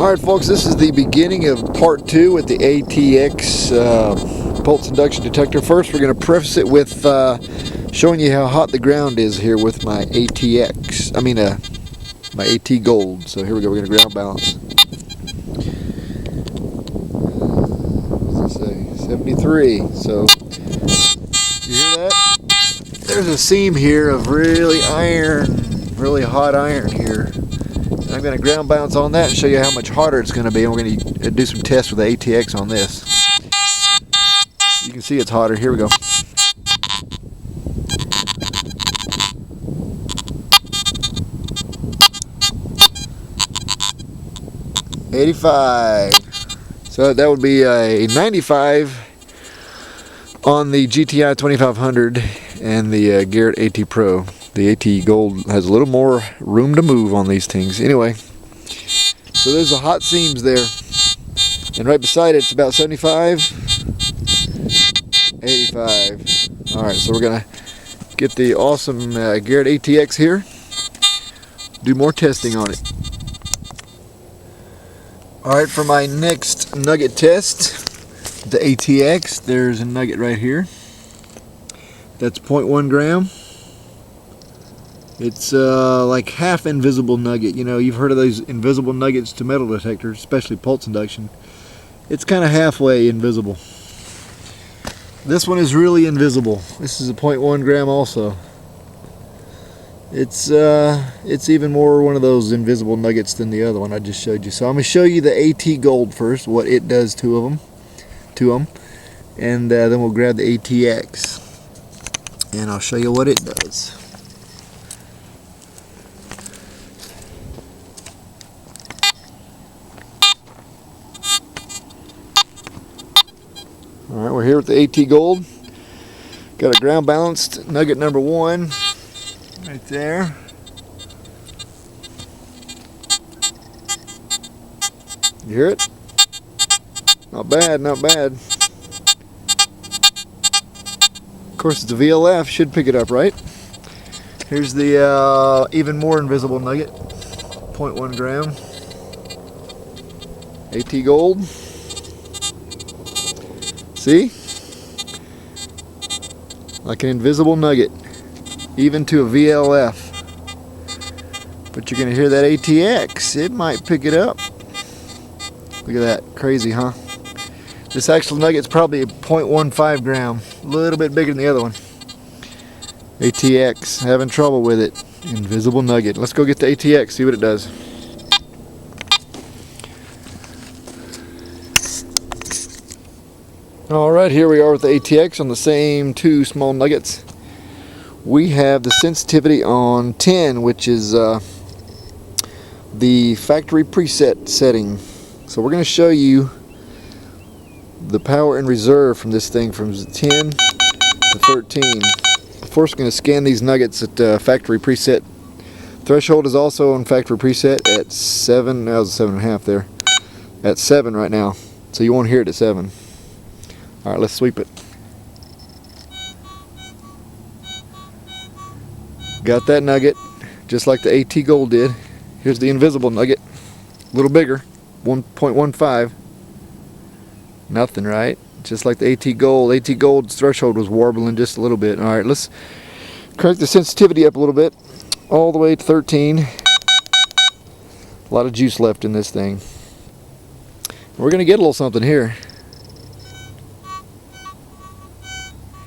Alright folks, this is the beginning of part 2 with the ATX pulse induction detector. First we're going to preface it with showing you how hot the ground is here with my ATX. My AT Gold. So here we go, we're going to ground balance. What's it say? 73. So, you hear that? There's a seam here of really hot iron here. I'm going to ground balance on that and show you how much harder it's going to be, and we're going to do some tests with the ATX on this. You can see it's hotter. Here we go. $85. So that would be a 95 on the GTI 2500 and the Garrett AT Pro. The AT Gold has a little more room to move on these things. Anyway, so there's the hot seams there. And right beside it, it's about 75, 85. Alright, so we're going to get the awesome Garrett ATX here. Do more testing on it. Alright, for my next Nugget test, the ATX, there's a Nugget right here. That's 0.1 gram. It's like half invisible nugget. You know, you've heard of those invisible nuggets to metal detectors, especially pulse induction. It's kind of halfway invisible. This one is really invisible. This is a 0.1 gram also. It's even more one of those invisible nuggets than the other one I just showed you. So I'm going to show you the AT Gold first, what it does to them, and then we'll grab the ATX and I'll show you what it does. Alright, we're here with the AT Gold. Got a ground balanced Nugget number 1 right there. You hear it? Not bad, not bad. Of course, it's a VLF, should pick it up, right? Here's the even more invisible Nugget, 0.1 gram. AT Gold. See? Like an invisible nugget, even to a VLF. But you're going to hear that ATX. It might pick it up. Look at that. Crazy, huh? This actual nugget's probably a 0.15 gram. A little bit bigger than the other one. ATX. Having trouble with it. Invisible nugget. Let's go get the ATX, see what it does. Alright, here we are with the ATX on the same 2 small nuggets. We have the sensitivity on 10, which is the factory preset setting. So we're going to show you the power in reserve from this thing from 10 to 13. First, we're going to scan these nuggets at factory preset. Threshold is also on factory preset at 7. That was 7.5 there. At 7 right now. So you won't hear it at 7. Alright, let's sweep it. Got that nugget, just like the AT Gold did. Here's the invisible nugget, a little bigger, 1.15. Nothing, right? Just like the AT Gold. AT Gold's threshold was warbling just a little bit. Alright, let's crank the sensitivity up a little bit, all the way to 13. A lot of juice left in this thing. We're going to get a little something here.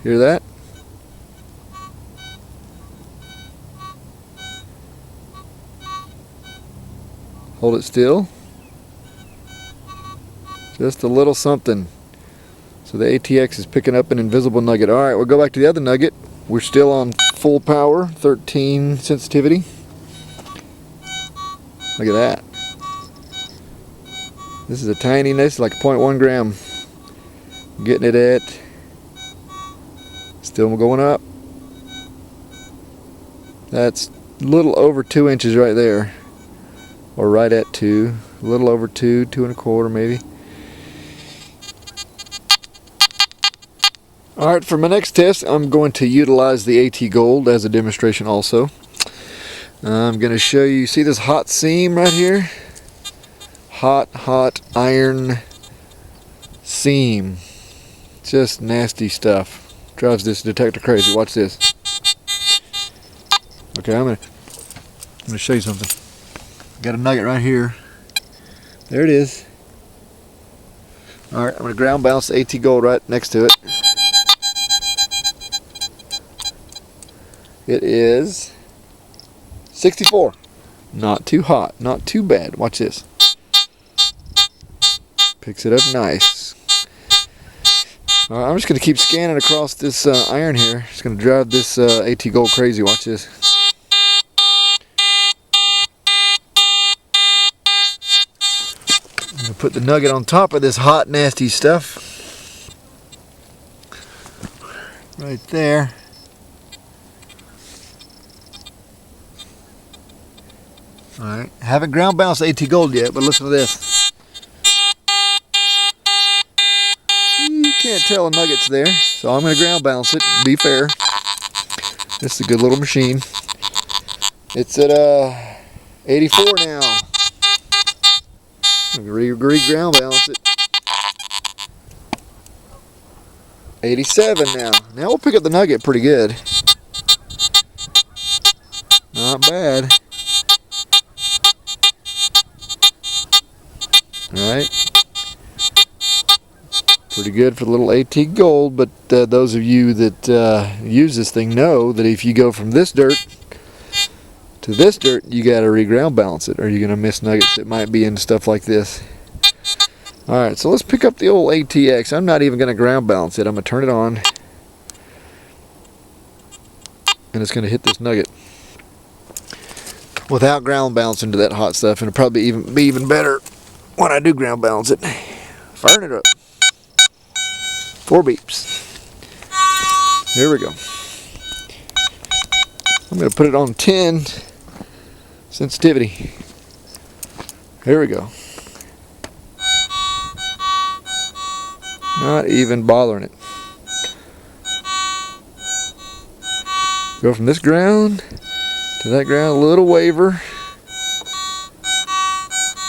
Hear that? Hold it still. Just a little something. So the ATX is picking up an invisible nugget. Alright, we'll go back to the other nugget. We're still on full power, 13 sensitivity. Look at that. This is a tiny, this is like 0.1 gram. Getting it at, still going up. That's a little over 2 inches right there. Or right at 2. A little over 2, 2 1/4 maybe. Alright, for my next test, I'm going to utilize the AT Gold as a demonstration also. I'm going to show you, see this hot seam right here? hot iron seam. Just nasty stuff. Drives this detector crazy. Watch this. Okay, I'm gonna show you something. Got a nugget right here. There it is. Alright, I'm gonna ground balance the AT Gold right next to it. It is 64. Not too hot, not too bad. Watch this. Picks it up nice. Alright, I'm just going to keep scanning across this iron here. Just going to drive this AT Gold crazy. Watch this. I'm going to put the nugget on top of this hot, nasty stuff. Right there. Alright, haven't ground balanced AT Gold yet, but listen to this. You can't tell a nugget's there, so I'm going to ground balance it, be fair. This is a good little machine. It's at 84 now. I'm going to re-ground balance it. 87 now. Now we'll pick up the nugget pretty good. Not bad. Alright, pretty good for the little AT Gold, but those of you that use this thing know that if you go from this dirt to this dirt, you got to re-ground balance it, or you're going to miss nuggets that might be in stuff like this. Alright, so let's pick up the old ATX. I'm not even going to ground balance it. I'm going to turn it on, and it's going to hit this nugget without ground balancing to that hot stuff, and it'll probably be even better when I do ground balance it. Firing it up. 4 beeps. Here we go. I'm going to put it on 10 sensitivity. Here we go. Not even bothering it. Go from this ground to that ground, a little waver.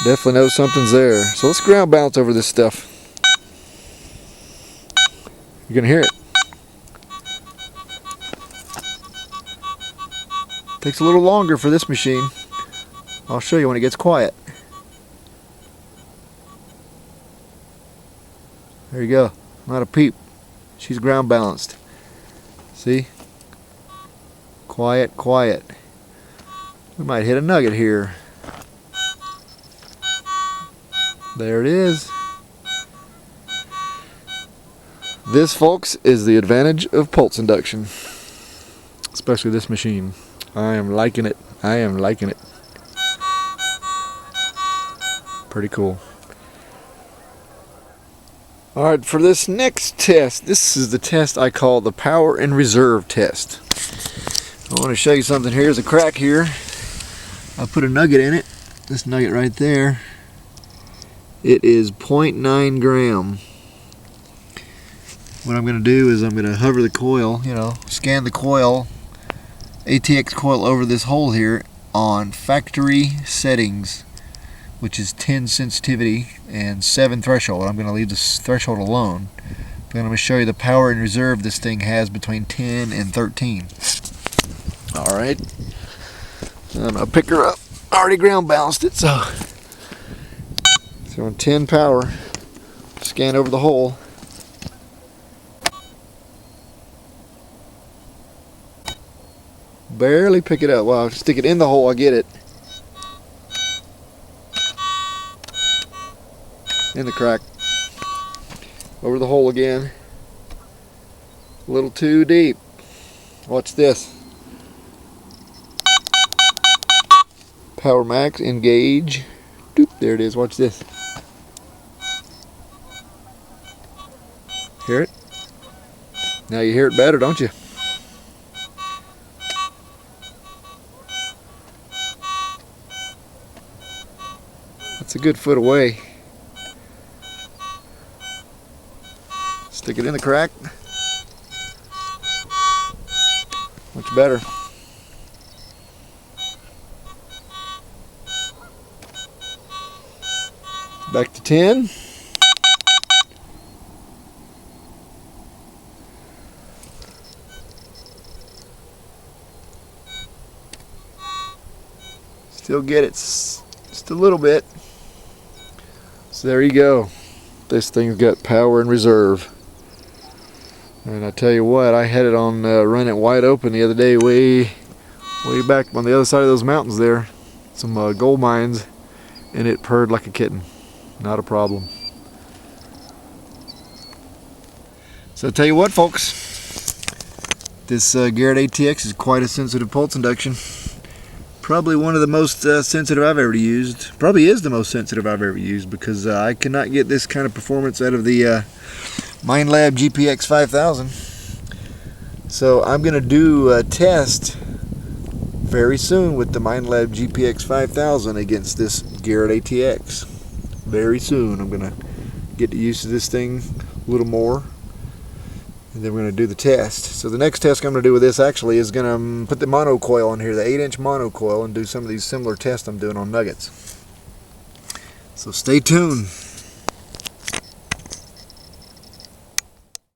Definitely know something's there. So let's ground balance over this stuff. You're going to hear it. Takes a little longer for this machine. I'll show you when it gets quiet. There you go. Not a peep. She's ground balanced. See? Quiet, quiet. We might hit a nugget here. There it is. This, folks, is the advantage of pulse induction. Especially this machine. I am liking it. I am liking it. Pretty cool. Alright, for this next test, this is the test I call the power and reserve test. I want to show you something. Here's a crack here. I put a nugget in it. This nugget right there. It is 0.9 gram. What I'm going to do is I'm going to hover the coil, scan the coil, ATX coil over this hole here on factory settings, which is 10 sensitivity and 7 threshold. I'm going to leave this threshold alone. But I'm going to show you the power and reserve this thing has between 10 and 13. Alright. I'm going to pick her up. I already ground balanced it, so on 10 power, scan over the hole. Barely pick it up. Well, stick it in the hole, I get it. In the crack. Over the hole again. A little too deep. Watch this. Power max, engage. Doop, there it is. Watch this. Hear it? Now you hear it better, don't you? That's a good foot away. Stick it in the crack. Much better. Back to 10. Still get it just a little bit. So there you go. This thing's got power in reserve. And I tell you what, I had it on run it wide open the other day, way back on the other side of those mountains there, some gold mines, and it purred like a kitten. Not a problem. So I tell you what, folks, this Garrett ATX is quite a sensitive pulse induction. Probably one of the most sensitive I've ever used. Probably is the most sensitive I've ever used, because I cannot get this kind of performance out of the Minelab GPX 5000. So I'm going to do a test very soon with the Minelab GPX 5000 against this Garrett ATX. Very soon I'm going to get used to this thing a little more, and then we're going to do the test. So the next test I'm going to do with this actually is going to put the monocoil on here, the 8-inch monocoil, and do some of these similar tests I'm doing on Nuggets. So stay tuned.